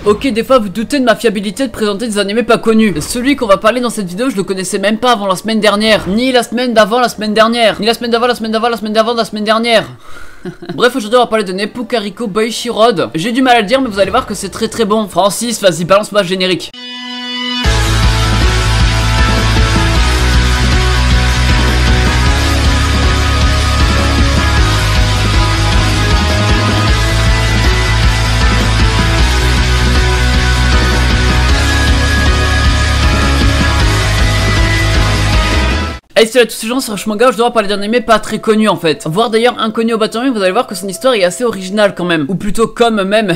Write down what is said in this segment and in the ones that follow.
Ok, des fois vous doutez de ma fiabilité de présenter des animés pas connus. Celui qu'on va parler dans cette vidéo, je le connaissais même pas avant la semaine dernière. Ni la semaine d'avant la semaine dernière. Ni la semaine d'avant la semaine d'avant la semaine d'avant la semaine dernière. Bref, aujourd'hui on va parler de Neppu Kariko Boichi Road. J'ai du mal à le dire mais vous allez voir que c'est très bon. Francis, vas-y balance-moi le générique. Hey salut à tous ces gens, c'est Rushmanga, je dois parler d'un anime pas très connu en fait. Voire d'ailleurs inconnu au bâtiment, vous allez voir que son histoire est assez originale quand même. Ou plutôt comme même.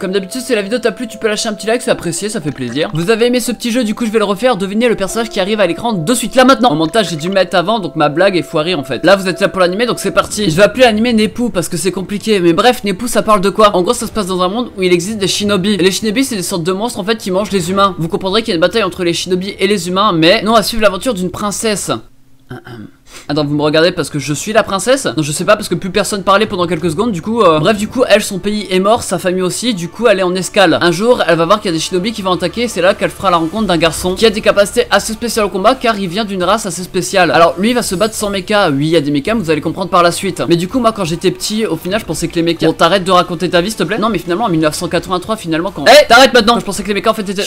Comme d'habitude, si la vidéo t'a plu, tu peux lâcher un petit like, c'est apprécié, ça fait plaisir. Vous avez aimé ce petit jeu, du coup je vais le refaire. Devinez le personnage qui arrive à l'écran de suite là maintenant. En montage j'ai dû le mettre avant, donc ma blague est foirée en fait. Là vous êtes là pour l'anime, donc c'est parti. Je vais appeler l'anime Neppu parce que c'est compliqué. Mais bref, Neppu ça parle de quoi? En gros ça se passe dans un monde où il existe des shinobi. Et les shinobi c'est des sortes de monstres en fait qui mangent les humains. Vous comprendrez qu'il y a une bataille entre les shinobi et les humains, mais non à suivre l'aventure d'une princesse. Attends, vous me regardez parce que je suis la princesse? Non, je sais pas parce que plus personne parlait pendant quelques secondes. Du coup, bref, du coup, elle, son pays est mort, sa famille aussi. Du coup, elle est en escale. Un jour, elle va voir qu'il y a des shinobi qui vont attaquer. C'est là qu'elle fera la rencontre d'un garçon qui a des capacités assez spéciales au combat car il vient d'une race assez spéciale. Alors, lui, il va se battre sans mecha. Oui, il y a des mechas, mais vous allez comprendre par la suite. Mais du coup, moi, quand j'étais petit, au final, je pensais que les mechas. Bon, t'arrêtes de raconter ta vie, s'il te plaît? Non, mais finalement, en 1983, finalement, quand. Eh, t'arrêtes maintenant! Quand je pensais que les mechas en fait étaient.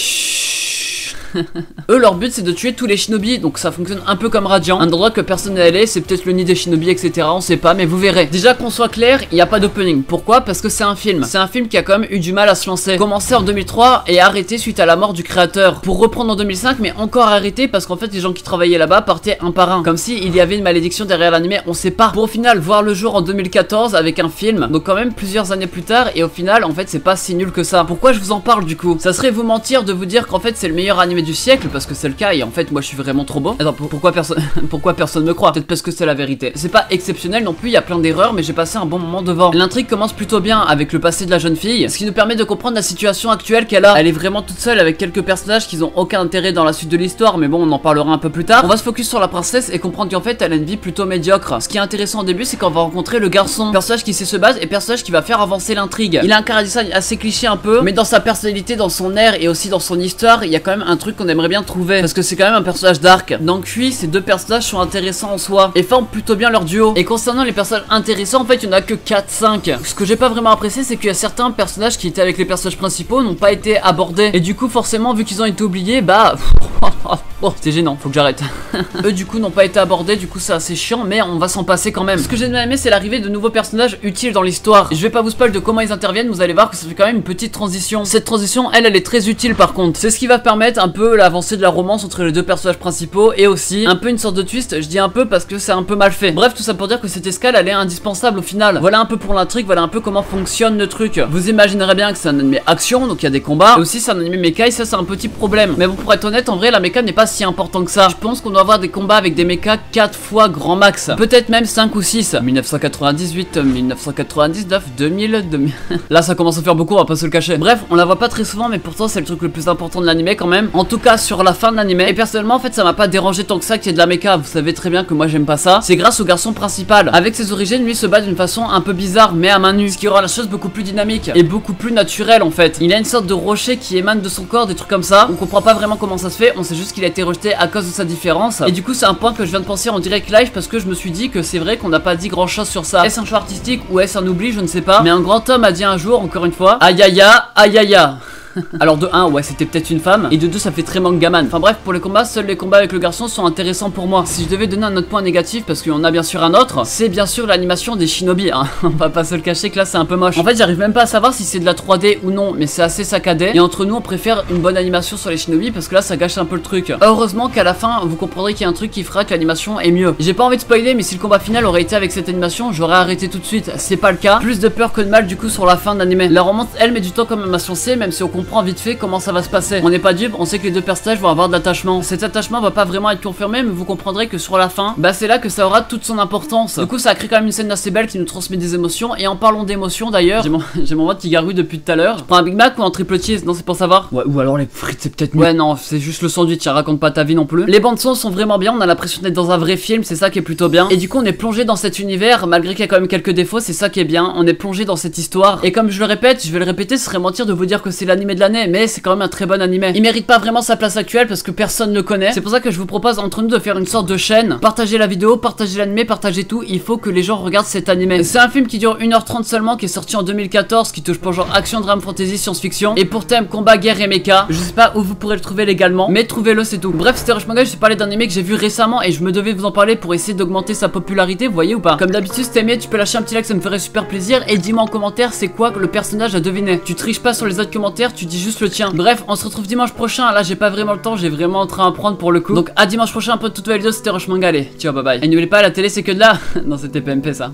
Eux leur but c'est de tuer tous les shinobi, donc ça fonctionne un peu comme Radiant. Un endroit que personne n'est allé, c'est peut-être le nid des shinobi etc, on sait pas mais vous verrez. Déjà qu'on soit clair, il n'y a pas d'opening. Pourquoi? Parce que c'est un film. C'est un film qui a quand même eu du mal à se lancer. Commencé en 2003 et arrêté suite à la mort du créateur. Pour reprendre en 2005 mais encore arrêté parce qu'en fait les gens qui travaillaient là-bas partaient un par un. Comme si il y avait une malédiction derrière l'anime, on sait pas. Pour au final voir le jour en 2014 avec un film. Donc quand même plusieurs années plus tard et au final en fait c'est pas si nul que ça. Pourquoi je vous en parle du coup? Ça serait vous mentir de vous dire qu'en fait c'est le meilleur anime du siècle parce que c'est le cas et en fait moi je suis vraiment trop beau. Attends, pourquoi personne me croit? Peut-être parce que c'est la vérité. C'est pas exceptionnel non plus, il y a plein d'erreurs mais j'ai passé un bon moment devant. L'intrigue commence plutôt bien avec le passé de la jeune fille, ce qui nous permet de comprendre la situation actuelle qu'elle a. Elle est vraiment toute seule avec quelques personnages qui n'ont aucun intérêt dans la suite de l'histoire mais bon on en parlera un peu plus tard. On va se focus sur la princesse et comprendre qu'en fait elle a une vie plutôt médiocre. Ce qui est intéressant au début c'est qu'on va rencontrer le garçon, personnage qui sait se battre et personnage qui va faire avancer l'intrigue. Il a un chara design assez cliché un peu mais dans sa personnalité, dans son air et aussi dans son histoire il y a quand même un truc qu'on aimerait bien trouver parce que c'est quand même un personnage dark. Donc lui, ces deux personnages sont intéressants en soi et forment plutôt bien leur duo. Et concernant les personnages intéressants, en fait, il y en a que 4-5. Ce que j'ai pas vraiment apprécié, c'est qu'il y a certains personnages qui étaient avec les personnages principaux n'ont pas été abordés. Et du coup, forcément, vu qu'ils ont été oubliés, bah oh, c'était gênant, faut que j'arrête. Eux, du coup, n'ont pas été abordés, du coup, c'est assez chiant, mais on va s'en passer quand même. Ce que j'ai bien aimé, c'est l'arrivée de nouveaux personnages utiles dans l'histoire. Je vais pas vous spoil de comment ils interviennent, vous allez voir que ça fait quand même une petite transition. Cette transition, elle est très utile par contre. C'est ce qui va permettre un peu l'avancée de la romance entre les deux personnages principaux et aussi un peu une sorte de twist. Je dis un peu parce que c'est un peu mal fait. Bref, tout ça pour dire que cette escale elle est indispensable au final. Voilà un peu pour l'intrigue, voilà un peu comment fonctionne le truc. Vous imaginerez bien que c'est un anime action, donc il y a des combats. Et aussi c'est un anime mecha et ça c'est un petit problème. Mais bon, pour être honnête, en vrai la mecha n'est pas si important que ça. Je pense qu'on doit avoir des combats avec des mechas 4 fois grand max. Peut-être même 5 ou 6. 1998, 1999, 2000. Là ça commence à faire beaucoup, on va pas se le cacher. Bref, on la voit pas très souvent mais pourtant c'est le truc le plus important de l'anime quand même. En tout cas sur la fin de l'anime. Et personnellement en fait ça m'a pas dérangé tant que ça qu'il y ait de la mecha. Vous savez très bien que moi j'aime pas ça. C'est grâce au garçon principal. Avec ses origines, lui se bat d'une façon un peu bizarre mais à main nue. Ce qui rend la chose beaucoup plus dynamique et beaucoup plus naturelle en fait. Il a une sorte de rocher qui émane de son corps, des trucs comme ça. On comprend pas vraiment comment ça se fait. On sait juste qu'il a été rejeté à cause de sa différence. Et du coup c'est un point que je viens de penser en direct live parce que je me suis dit que c'est vrai qu'on n'a pas dit grand chose sur ça. Est-ce un choix artistique ou est-ce un oubli? Je ne sais pas. Mais un grand homme a dit un jour, encore une fois, aïe aïe aïe aïe aïe. Alors de 1 ouais c'était peut-être une femme et de 2 ça fait très mangaman. Enfin bref, pour les combats, seuls les combats avec le garçon sont intéressants pour moi. Si je devais donner un autre point négatif, parce qu'il y en a bien sûr un autre, c'est bien sûr l'animation des shinobi hein. On va pas se le cacher que là c'est un peu moche. En fait j'arrive même pas à savoir si c'est de la 3D ou non, mais c'est assez saccadé. Et entre nous on préfère une bonne animation sur les shinobi parce que là ça gâche un peu le truc. Heureusement qu'à la fin vous comprendrez qu'il y a un truc qui fera que l'animation est mieux. J'ai pas envie de spoiler mais si le combat final aurait été avec cette animation j'aurais arrêté tout de suite. C'est pas le cas. Plus de peur que de mal du coup sur la fin de l'anime. La romance elle met du temps quand même à se lancer, même si on comprend comprend vite fait comment ça va se passer. On n'est pas dupe, on sait que les deux personnages vont avoir de l'attachement. Cet attachement va pas vraiment être confirmé, mais vous comprendrez que sur la fin, bah c'est là que ça aura toute son importance. Du coup, ça a créé quand même une scène assez belle qui nous transmet des émotions. Et en parlant d'émotions d'ailleurs, j'ai mon mode Tigaru depuis tout à l'heure. Je prends un Big Mac ou un triple cheese? Non, c'est pour savoir. Ouais, ou alors les frites, c'est peut-être mieux. Ouais, non, c'est juste le sandwich, raconte pas ta vie non plus. Les bandes son sont vraiment bien, on a l'impression d'être dans un vrai film, c'est ça qui est plutôt bien. Et du coup, on est plongé dans cet univers, malgré qu'il y a quand même quelques défauts, c'est ça qui est bien. On est plongé dans cette histoire. Et comme je le répète, je vais le répéter, ce serait mentir de vous dire que c'est l'animé de l'année, mais c'est quand même un très bon animé. Il mérite pas vraiment sa place actuelle parce que personne ne connaît. C'est pour ça que je vous propose entre nous de faire une sorte de chaîne. Partagez la vidéo, partagez l'animé, partagez tout. Il faut que les gens regardent cet animé. C'est un film qui dure 1h30 seulement, qui est sorti en 2014, qui touche pour genre action, drame, fantasy, science-fiction. Et pour thème combat, guerre et mecha. Je sais pas où vous pourrez le trouver légalement, mais trouvez-le, c'est tout. Bref, c'était Rush Manga, je suis parlé d'un animé que j'ai vu récemment et je me devais vous en parler pour essayer d'augmenter sa popularité, vous voyez ou pas? Comme d'habitude, si t'aimais, tu peux lâcher un petit like, ça me ferait super plaisir. Et dis-moi en commentaire c'est quoi que le personnage a deviné. Tu triches pas sur les autres commentaires, tu dis juste le tien. Bref, on se retrouve dimanche prochain. Là, j'ai pas vraiment le temps, j'ai vraiment en train à prendre pour le coup. Donc à dimanche prochain pour une toute nouvelle vidéo, c'était Rush Manga, allez, ciao, bye bye. Et n'oubliez pas, la télé c'est que de là. Non, c'était PMP ça.